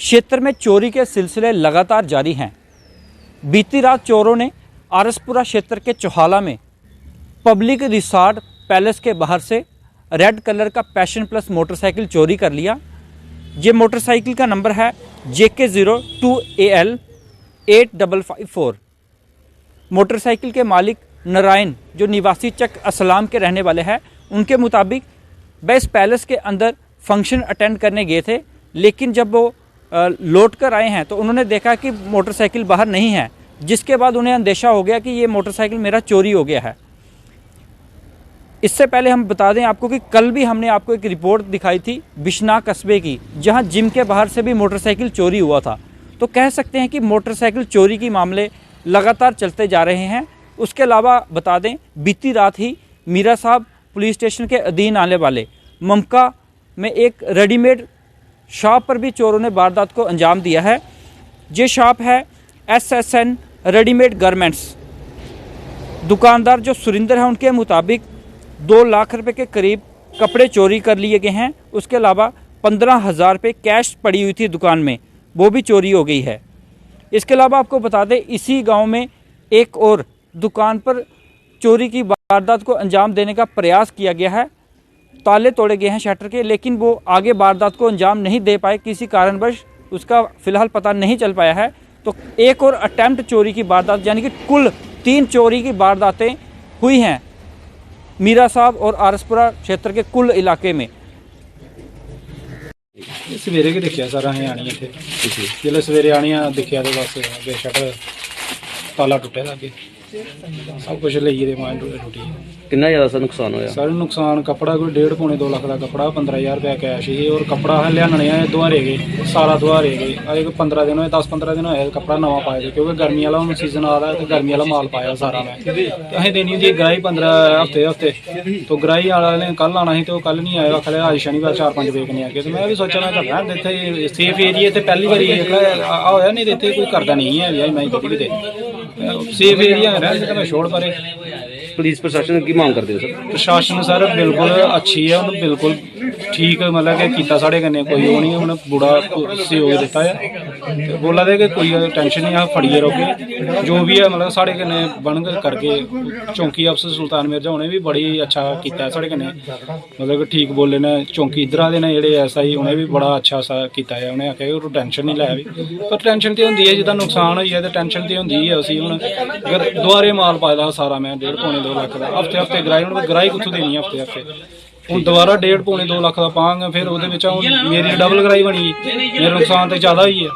क्षेत्र में चोरी के सिलसिले लगातार जारी हैं। बीती रात चोरों ने आरसपुरा क्षेत्र के चौहाला में पब्लिक रिसॉर्ट पैलेस के बाहर से रेड कलर का पैशन प्लस मोटरसाइकिल चोरी कर लिया। ये मोटरसाइकिल का नंबर है JK02AL 8554। मोटरसाइकिल के मालिक नारायण, जो निवासी चक असलाम के रहने वाले हैं, उनके मुताबिक वह इस पैलेस के अंदर फंक्शन अटेंड करने गए थे, लेकिन जब वो लौट कर आए हैं तो उन्होंने देखा कि मोटरसाइकिल बाहर नहीं है, जिसके बाद उन्हें अंदेशा हो गया कि ये मोटरसाइकिल मेरा चोरी हो गया है। इससे पहले हम बता दें आपको कि कल भी हमने आपको एक रिपोर्ट दिखाई थी बिश्नाह कस्बे की, जहां जिम के बाहर से भी मोटरसाइकिल चोरी हुआ था। तो कह सकते हैं कि मोटरसाइकिल चोरी के मामले लगातार चलते जा रहे हैं। उसके अलावा बता दें, बीती रात ही मीरा साहब पुलिस स्टेशन के अधीन आने वाले ममका में एक रेडीमेड शॉप पर भी चोरों ने वारदात को अंजाम दिया है। ये शॉप है SSN रेडीमेड गारमेंट्स। दुकानदार जो सुरिंदर है, उनके मुताबिक 2 लाख रुपए के करीब कपड़े चोरी कर लिए गए हैं। उसके अलावा 15,000 रुपये कैश पड़ी हुई थी दुकान में, वो भी चोरी हो गई है। इसके अलावा आपको बता दें, इसी गांव में एक और दुकान पर चोरी की वारदात को अंजाम देने का प्रयास किया गया है। ताले तोड़े गए हैं शटर के, लेकिन वो आगे वारदात को अंजाम नहीं दे पाए, किसी कारणवश उसका फिलहाल पता नहीं चल पाया है। तो एक और अटेम्प्ट चोरी की वारदात, यानी कि कुल 3 चोरी की वारदातें हुई हैं मीरा साहब और आरसपुरा क्षेत्र के कुल इलाके में। सवेरे के देखिया सर असें आनी इत्थे जिसलै सवेरे आनी दिक्खेआ तो बस अग्गे शटर ताला टुटे दा अग्गे सब कुछ लेई गेदे माल टुटी। कितना ज़्यादा सर नुकसान होया? सर नुकसान कपड़ा कोई 1.5 पौने 2 लाख का कपड़ा, 15,000 रुपया कैश ही, और कपड़ा असें लियाने दुहारे गए, सारा दुहारे गए। अजे 15 दिन होए, 10-15 दिन होए कपड़ा नवा पाए दे, क्योंकि गर्मी वाला हूँ सीजन आ रहा है तो गर्मी वाला माल पाया सारा मैं। असें देनी होंदी ग्राही 15 हफ्ते तो ग्राही वाला ने कल आना ही तो कल नहीं आया, आखिर अज शनिवार 4-5 बजे कन्नै आके। तो मैं भी सोचा मैं चल इत्थे सेफ एरिया ते पहली बारी होया, नहीं तो इत्थे कोई करदा नहीं है, मैं कभी भी सेफ एरिया रह मैं छोड़ परे। पुलिस प्रशासन की मांग करते हो सर? प्रशासन सर बिल्कुल अच्छी है, उन्होंने बिल्कुल ठीक मतलब कि कीता साढ़े कन्नै, कोई वो नहीं, उन्हें बड़ा सहयोग दिता है। बोला दे कि कोई टेंशन नहीं, अस फड़िए रहोगे जो भी है, मतलब साढ़े कन्नै बन करके। चौंकी अफसर सुल्तान मिर्जा उन्हें भी बड़ी अच्छा किया साढ़े कन्नै, मतलब कि ठीक बोले ने। चौंकी इधर दे ने जेह्ड़े SI उन्हें भी बड़ा अच्छा सा किया है। उन्हें आखेआ कि टेंशन नहीं लै, पर टेंशन तो होंदी है जिदा नुकसान होई है तो टेंशन तो होंदी है। असी हुण अगर दुआरे माल पाए दा सारा मैं 1.5 पौने 2 लाख का, हफ्ते ग्राही हूँ ग्राही कुत्थों देनी है हफ्ते हूँ दोबारा 1.5 पौने 2 लाख का पांग, फिर वो मेरी डबल ग्राही बनी, मेरा नुकसान तो ज़्यादा ही है।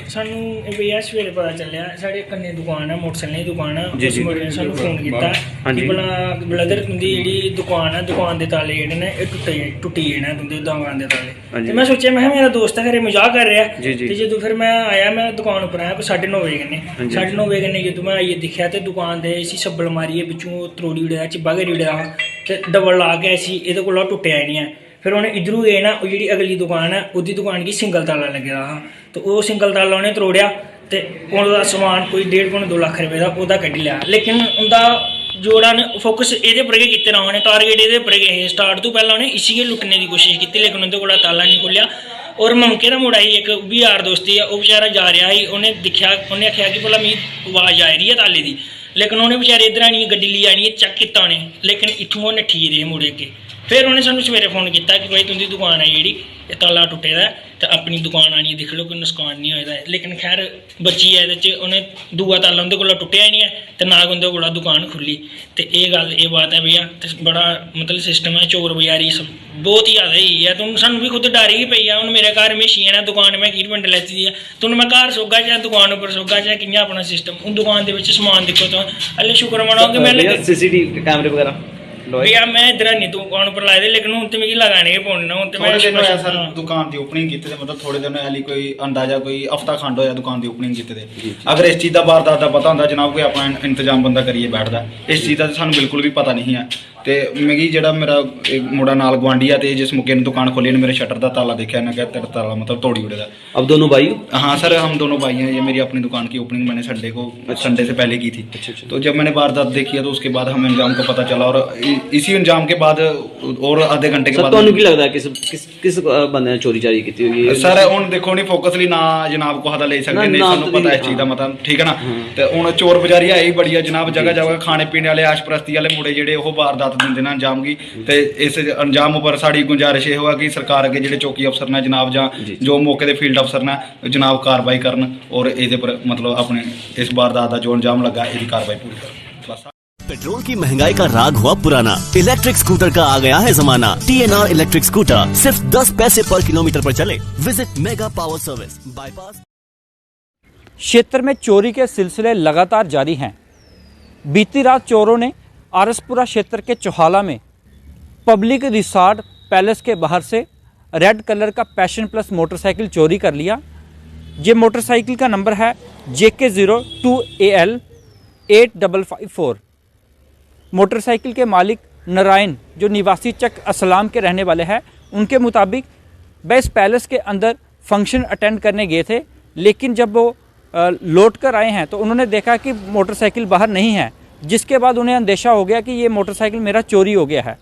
सानू भैया सवेरे पता चलिया साढ़े कन्नै दुकान है, मोटरसाइकिल की दुकान है, उस मुंडे ने सानू फोन किया कि भला ब्रदर तुंदी जेह्ड़ी दुकान है, दुकान के ताले जेह्ड़े ने एह् टुटी गए ने तुंदे दुकान के ताले। ते मैं सोचेआ मैं मेरा दोस्त है घरे मजाक कर रहा है। ते जदों फिर मैं आया, मैं दुकान उप्पर आया 9:30 बजे कन्नै, 9:30 बजे कन्नै जदों मैं आइयै दिक्खेआ ते दुकान दे इसी सब्बल मारियै बिच्चों त्रोड़ी ओड़ेआ, चिब्बा करी ओड़ेआ ते डबल ला के इसी एह्दे कोला टुट्टेआ नहीं है। फिर उन्हें इधरों गए ना, वो जी अगली दुकान है, उसकी दुकान की सिंगल ताला लगे दा हा, तो वो सिंगल ताला उन्हें त्रोड़िया तो उनका समान कोई 1.5 पौने 2 लाख रुपये का वह कड्ढी लिया। लेकिन उनका जोड़ा ने फोकस ये पर गै कीते दा, उन्हें टारगेट ये पर गए हे। स्टार्ट तो पहले उन्हें इसी गै लुट्टने की कोशिश की, लेकिन उनके कोला ताला नहीं खुलिया। और ममके का मुड़ा ही एक भी यार दोस्ती है, वह बेचारा जा रहा ही, उन्हें दिखा, उन्हें आख्या कि भला मिगी आवाज़ आ रही है ताले की, लेकिन उन्हें बेचारे इधर आनी गड्डी ली आनी चेक किया उन्हें, लेकिन इत्थों नट्ठी गेदे मुड़े के। फिर उन्हें सानू सवेरे फोन किया कि भाई तुंदी दुकान है जी ताला टुटे दा, तो अपनी दुकान आनिए दिख लो कोई नुकसान नहीं होया। लेकिन खैर बची है, ये उन्हें दूआ ताला उनके कोला टुटिया ही नहीं है, तो ना उनके कोला दुकान खुली। तो ये गल ये बात है भैया, तो बड़ा मतलब सिस्टम है, चोर बजारी सब बहुत ही ज़्यादा ही है। तो सानू भी खुद डर ही पई है। हूँ मेरे घर मेशियां ने, दुकान मैं 20 मिनट लैती दी है, तो मैं घर सोगा चाहे दुकान उपर सोगा चाहे कि'यां अपना सिस्टम। हूँ दुकान के समान देखो तो हल्ले शुक्र मनाओ कि मैं CCTV कैमरे वगैरह भैया मैं इधर नहीं दुकान पर लाए दे, लेकिन हूँ तो मिगी लगाने ही पौने। हूँ तो मैं सर दुकान की ओपनिंग की मतलब थोड़े दिन हाली कोई अंदाजा कोई हफ्ता खंड होया दुकान की ओपनिंग की। अगर इस चीज़ का वारदात का पता होता जनाब कोई अपना इंतजाम बंदा करिए बैठता, इस चीज़ का सानू बिल्कुल भी पता नहीं है। ਤੇ ਮੇਰੀ ਜਿਹੜਾ ਮੇਰਾ ਇੱਕ ਮੁੰਡਾ ਨਾਲ ਗਵਾਂਢੀ ਆ ਤੇ ਜਿਸ ਮੁਕੇ ਨੇ ਦੁਕਾਨ ਖੋਲੀ ਨੇ ਮੇਰੇ ਸ਼ਟਰ ਦਾ ਤਾਲਾ देखा ना क्या तेरा ताला मतलब तोड़ी उड़ेगा। अब दोनों भाई? हाँ सर, हम दोनों भाई हैं। ये मेरी अपनी दुकान की ओपनिंग मैंने संडे से पहले की थी। तो जब मैंने वारदात देखी है तो उसके बाद हमें अंजाम को पता चला और इसी अंजाम के बाद और आधे घंटे के बाद की लगता है किस बंदे ने चोरी चारी की हुई सर हुण देखो नहीं फोकसली ना जनाब को हदा ले सकते नहीं सानू पता इस चीज का मतलब ठीक है ना। ते हुण चोर बजारी है ही बड़ी है जनाब, जगह जगह खाने पीने वाले आशप्रस्ती वाले मुंडे जेडे ओह वारदात दिंदे ना अंजाम की। ते इस अंजाम उपर साडी गुजारिश ये होगा कि सरकार अगे जेडे चौकी अफसर ने जनाब जां जो मौके दे फील्ड अफसर ने जनाब कार्रवाई करन और इहदे पर मतलब अपने इस वारदात का जो अंजाम लगा इसकी कार्रवाई पूरी करन। बस पेट्रोल की महंगाई का राग हुआ पुराना, इलेक्ट्रिक स्कूटर का आ गया है जमाना। TNR इलेक्ट्रिक स्कूटर सिर्फ 10 पैसे पर किलोमीटर पर चले। Visit mega power service bypass. क्षेत्र में चोरी के सिलसिले लगातार जारी हैं। बीती रात चोरों ने आरसपुरा क्षेत्र के चौहाला में पब्लिक रिसॉर्ट पैलेस के बाहर से रेड कलर का पैशन प्लस मोटरसाइकिल चोरी कर लिया। ये मोटरसाइकिल का नंबर है JK02AL 8554। मोटरसाइकिल के मालिक नारायण जो निवासी चक असलाम के रहने वाले हैं, उनके मुताबिक वह इस पैलेस के अंदर फंक्शन अटेंड करने गए थे, लेकिन जब वो लौट कर आए हैं तो उन्होंने देखा कि मोटरसाइकिल बाहर नहीं है, जिसके बाद उन्हें अंदेशा हो गया कि ये मोटरसाइकिल मेरा चोरी हो गया है।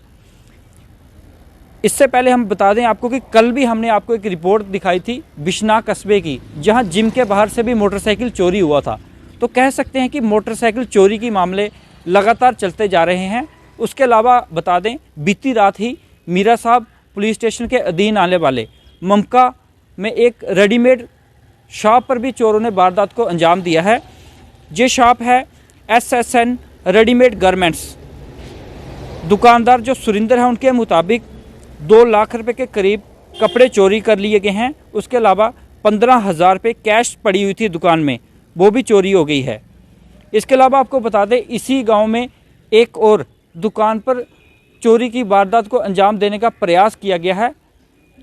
इससे पहले हम बता दें आपको कि कल भी हमने आपको एक रिपोर्ट दिखाई थी बिश्नाह कस्बे की, जहां जिम के बाहर से भी मोटरसाइकिल चोरी हुआ था। तो कह सकते हैं कि मोटरसाइकिल चोरी के मामले लगातार चलते जा रहे हैं। उसके अलावा बता दें बीती रात ही मीरा साहब पुलिस स्टेशन के अधीन आने वाले ममका में एक रेडीमेड शॉप पर भी चोरों ने वारदात को अंजाम दिया है। ये शॉप है SSN रेडीमेड गारमेंट्स। दुकानदार जो सुरिंदर है उनके मुताबिक 2 लाख रुपए के करीब कपड़े चोरी कर लिए गए हैं। उसके अलावा 15,000 रुपये कैश पड़ी हुई थी दुकान में, वो भी चोरी हो गई है। इसके अलावा आपको बता दें इसी गांव में एक और दुकान पर चोरी की वारदात को अंजाम देने का प्रयास किया गया है।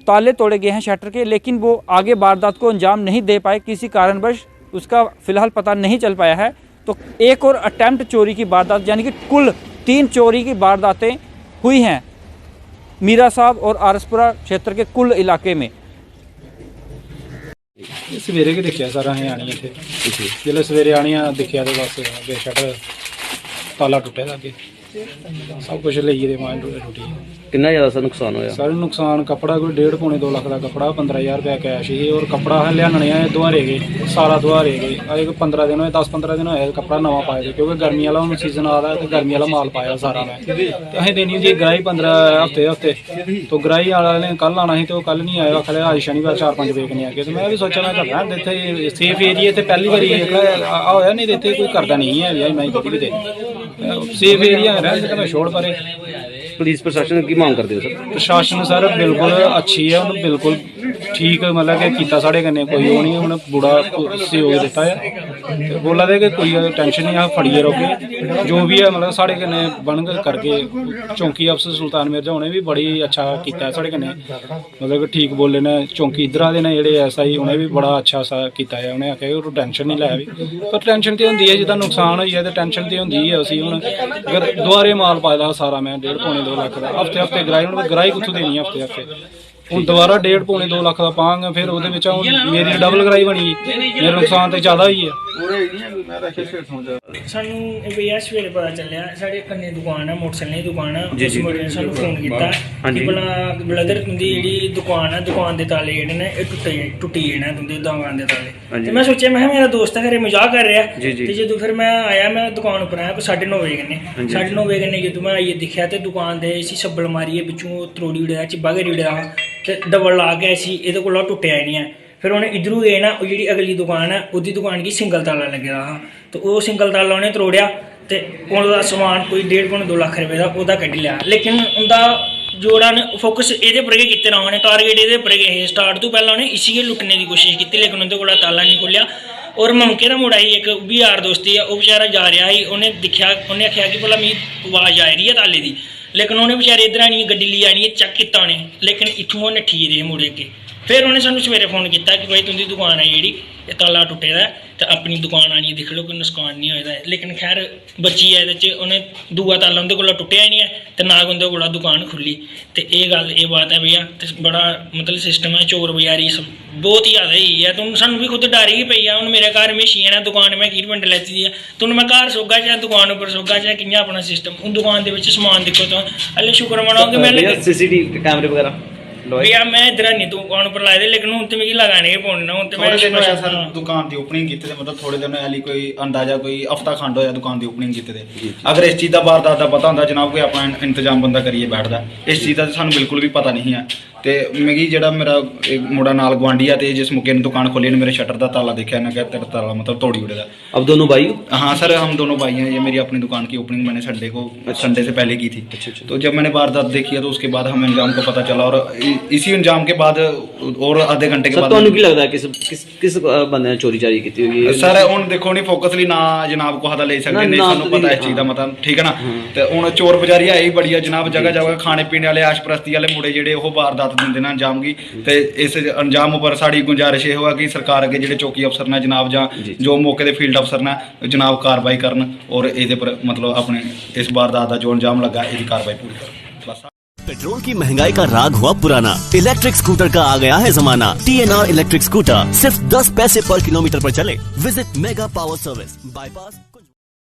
ताले तोड़े गए हैं शटर के, लेकिन वो आगे वारदात को अंजाम नहीं दे पाए, किसी कारणवश उसका फ़िलहाल पता नहीं चल पाया है। तो एक और अटैम्प्ट चोरी की वारदात यानी कि कुल 3 चोरी की वारदातें हुई हैं मीरा साहब और आरसपुरा क्षेत्र के कुल इलाके में। सवेरे के देखिया सर असें आनी इत्थे जिसलै सवेरे आनी दिक्खेआ तो बस अगे शटर ताला टुटे दा अगे सब कुछ लेइयै ते माल टुटी। कितना ज्यादा सा नुकसान होया? सर नुकसान कपड़ा कोई 1.5 पौने 2 लाख का कपड़ा, 15,000 रुपया कैश ही और कपड़ा असें लियाने आए दुहारे गए, सारा दुहारे गए। अजे 15 दिन होए 10-15 दिन होए कपड़ा नवा पाए थे, क्योंकि गर्मी वाला हुण सीजन आ रहा है तो गर्मी वाला माल पाया सारा मैं। तो असें देनी जी ग्राही 15 हफ्ते तो ग्राही वाला ने कल आना ही तो कल नहीं आया, आखिर आज शनिवार 4-5 वेकने आके। तो मैं भी सोचा मैं रहन इत्थे सेफ एरिया ते पहली बारी होया नहीं, इत्थे कोई करदा नहीं है मैं कभी भी सेफ एरिया रहन ते मैं छोड़ परे। पुलिस प्रशासन की मांग करते हो सर? प्रशासन सर बिल्कुल अच्छी है, उन्होंने बिल्कुल ठीक मतलब कि कीता साढ़े कन्नै कोई वो नहीं, उन्हें बड़ा सहयोग दिता है। बोला दे कि कोई टेंशन नहीं, अस फड़िए रहोगे जो भी है मतलब साढ़े कन्नै बन करके। चौंकी अफसर सुल्तान मिर्जा उन्हें भी बड़ी अच्छा किया है साढ़े कन्नै, मतलब कि ठीक बोले ने। चौंकी इधर दे ने जेह्ड़े SI उन्हें भी बड़ा अच्छा सा किया है। उन्हें आखेआ कि टेंशन नहीं लै भी, पर टेंशन तो होंदी है जिदा नुकसान होई है तो टेंशन तो होंदी है। असी हुण अगर दुआरे माल पाए दा सारा मैं 1.5 पौने 2 लाख का हफ्ते ग्राही कुत्थों देनी है हफ्ते ਹੁਣ ਦੁਬਾਰਾ 1.5 ਪੌਣੇ 2 ਲੱਖ ਦਾ ਪਾਵਾਂਗੇ, ਫਿਰ ਉਹਦੇ ਵਿੱਚ ਮੇਰੀ ਡਬਲ ਕਰਾਈ ਬਣੀ, ਮੇਰਾ ਨੁਕਸਾਨ ਤੇ ਜ਼ਿਆਦਾ ਹੀ ਹੈ। ਸਾਨੂੰ ਇਹ ਵੀ ਸਵੇਰੇ ਪਤਾ ਚੱਲਿਆ ਸਾਡੇ ਕੰਨੇ ਦੁਕਾਨ ਹੈ, ਮੋਟਰਸਾਈਕਲ ਦੀ ਦੁਕਾਨ ਹੈ। ਉਸ ਮੁੰਡੇ ਨੇ ਸਾਨੂੰ ਫੋਨ ਕੀਤਾ ਕਿ ਬਲਦਰ ਤੁੰਦੀ ਜਿਹੜੀ ਦੁਕਾਨ ਹੈ, ਦੁਕਾਨ ਦੇ ਤਾਲੇ ਜਿਹੜੇ ਨੇ ਇਹ ਟੁੱਟੀ ਜਾਣਾ ਤੁੰਦੇ ਦੁਕਾਨ ਦੇ ਤਾਲੇ। ਤੇ ਮੈਂ ਸੋਚਿਆ ਮੈਂ ਮੇਰਾ ਦੋਸਤ ਹੈ ਘਰੇ ਮਜ਼ਾਕ ਕਰ ਰਿਹਾ। ਤੇ ਜਦੋਂ ਫਿਰ ਮੈਂ ਆਇਆ ਮੈਂ ਦੁਕਾਨ ਉੱਪਰ ਆਇਆ 9:30 ਵਜੇ ਕੰਨੇ 9:30 ਵਜੇ ਕੰਨੇ ਜਦੋਂ ਮੈਂ ਆਈਏ ਦੇਖਿਆ ਤੇ ਦੁਕਾਨ ਦੇ ਸੀ ਸੱਬਲ ਮਾਰੀਏ ਵਿੱਚੋਂ ਤਰੋੜੀ ਉੜਿਆ ਚਿੱਬਾ ਘੇਰੀ ਉੜਿਆ ਤੇ ਡਬਲ ਲਾ ਕੇ ਸੀ ਇਹਦੇ ਕੋਲ ਟੁੱਟਿਆ ਹੀ ਨਹੀਂ ਹੈ। ਫਿਰ ਉਹਨੇ ਇਧਰੋਂ ਗਏ ਨਾ ਉਹ ਜਿਹੜੀ ਅਗਲੀ ਦੁਕਾਨ ਹੈ ਉਹਦੀ ਦੁਕਾਨ ਕੀ ਸਿੰਗਲ ਤਾਲਾ ਲੱਗਿਆ ਹਾਂ, ਤੇ ਉਹ ਸਿੰਗਲ ਤਾਲਾ ਉਹਨੇ ਤਰੋੜਿਆ ਤੇ ਉਹਦਾ ਸਮਾਨ ਕੋਈ 1.5 ਪੌਣੇ 2 ਲੱਖ ਰੁਪਏ ਦਾ ਉਹਦਾ ਕੱਢ ਲਿਆ। ਲੇਕਿਨ ਉਹਦਾ ਜੋੜਾ ਨੇ ਫੋਕਸ ਇਹਦੇ ਪਰ ਕੀਤੇ ਨਾ, ਉਹਨੇ ਟਾਰਗੇਟ ਇਹਦੇ ਪਰ ਗਏ। ਸਟਾਰਟ ਤੋਂ ਪਹਿਲਾਂ ਉਹਨੇ ਇਸੇ ਲੁੱਟਣੇ ਦੀ ਕੋਸ਼ਿਸ਼ ਕੀਤੀ, ਲੇਕਿन ਉਹਦੇ ਕੋਲ ਤਾਲਾ ਨਹੀਂ ਖੋਲਿਆ। और ममके का मुड़ा ही एक भी यार दोस्ती है, वो बेचारा जा रहा ही, उन्हें दिखा उन्हें आख्या कि भला मी आवाज़ आ रही है ताले की, लेकिन उन्हें बेचारे इधर आनी गड्डी ली आनी चेक किया उन्हें, लेकिन इत्थों नट्ठी गेदे मुड़े अगे फिर उन्हें सानू सवेरे फोन किया कि भाई तुंदी दुकान है जी ये ताला टुटे दा ते अपनी दुकान आनिए दिक्ख लो कोई नुकसान नहीं होए दा है। लेकिन खैर बची है एह्दे च उन्हें दूआ ताला उंदे कोला टुट्टेआ नहीं है ते ना उंदे कोला दुकान खुली ते ये बात है भैया ते बड़ा मतलब सिस्टम है चोर बजारी सब बहुत ही ज़्यादा ही है। तुम सानू भी खुद डर ही पई है। हुण मेरे घर म्हेशी है ना दुकान मैं 20 मिनट लैती दी है तुम मैं घर सोगा चाहे दुकान उपर सोगा चाहे कि'यां अपना सिस्टम हुण दुकान दे विच समान दिक्खो तो हल्ले शुक्र मनाओ कि मैं सीसीटीवी कैमरे वगैरह भैया मैं इधर नहीं दुकान पर लाए दे लेकिन हुण ते मिगी लगाने पौने हुण ते मैं थोड़े दिन होया सर दुकान दी ओपनिंग कीते ते मतलब थोड़े दिन हाली कोई अंदाजा कोई हफ्ता खंड होया दुकान दी ओपनिंग कीते ते अगर इस चीज़ दा वारदात दा पता होंदा जनाब कोई अपना इंतजाम बंदा करिए बैठदा इस चीज़ दा सानू बिल्कुल भी पता नहीं है ते मिगी जेड़ा मेरा एक मुंडा नाल गवांडी आ ते जिस मौके ने दुकान खोली ने मेरे शटर दा ताला देखा ना क्या तेरा ताला मतलब तोड़ी उड़े दा। अब दोनों भाई हो? हाँ सर हम दोनों भाई हैं। ये मेरी अपनी दुकान की ओपनिंग मैंने संडे से पहले की थी। तो जब मैंने वारदात देखी है तो उसके बाद हमें अंजाम को पता चला और इसी अंजाम के बाद और आधे घंटे के बाद ਤੁਹਾਨੂੰ ਕੀ ਲੱਗਦਾ ਕਿਸ ਬੰਦੇ ਨੇ ਚੋਰੀ ਚਾਰੀ ਕੀਤੀ ਹੋਈ ਹੈ सर हुण देखो नहीं फोकसली ना जनाब को हादा ले सकते नहीं सानू पता इस चीज़ का मतलब ठीक है ना ते हुण चोर बजारी है ही बड़ी है जनाब जगह जगह खाने पीने वाले आश परस्ती वाले मुड़े जेडे ओह वारदात दिंदे ना अंजाम गी ते इस अंजाम उपर साडी गुजारिश ये होआ कि सरकार अगे जेडे चौकी अफसर ने जनाब जां जो मौके दे फील्ड अफसर ने जनाब कार्रवाई करन और इहदे पर मतलब अपने इस वारदात का जो अंजाम लगा इसकी कार्रवाई पूरी करन बस। पेट्रोल की महंगाई का राग हुआ पुराना, इलेक्ट्रिक स्कूटर का आ गया है जमाना। TNR इलेक्ट्रिक स्कूटर सिर्फ 10 पैसे पर किलोमीटर पर चले। Visit mega power service bypass.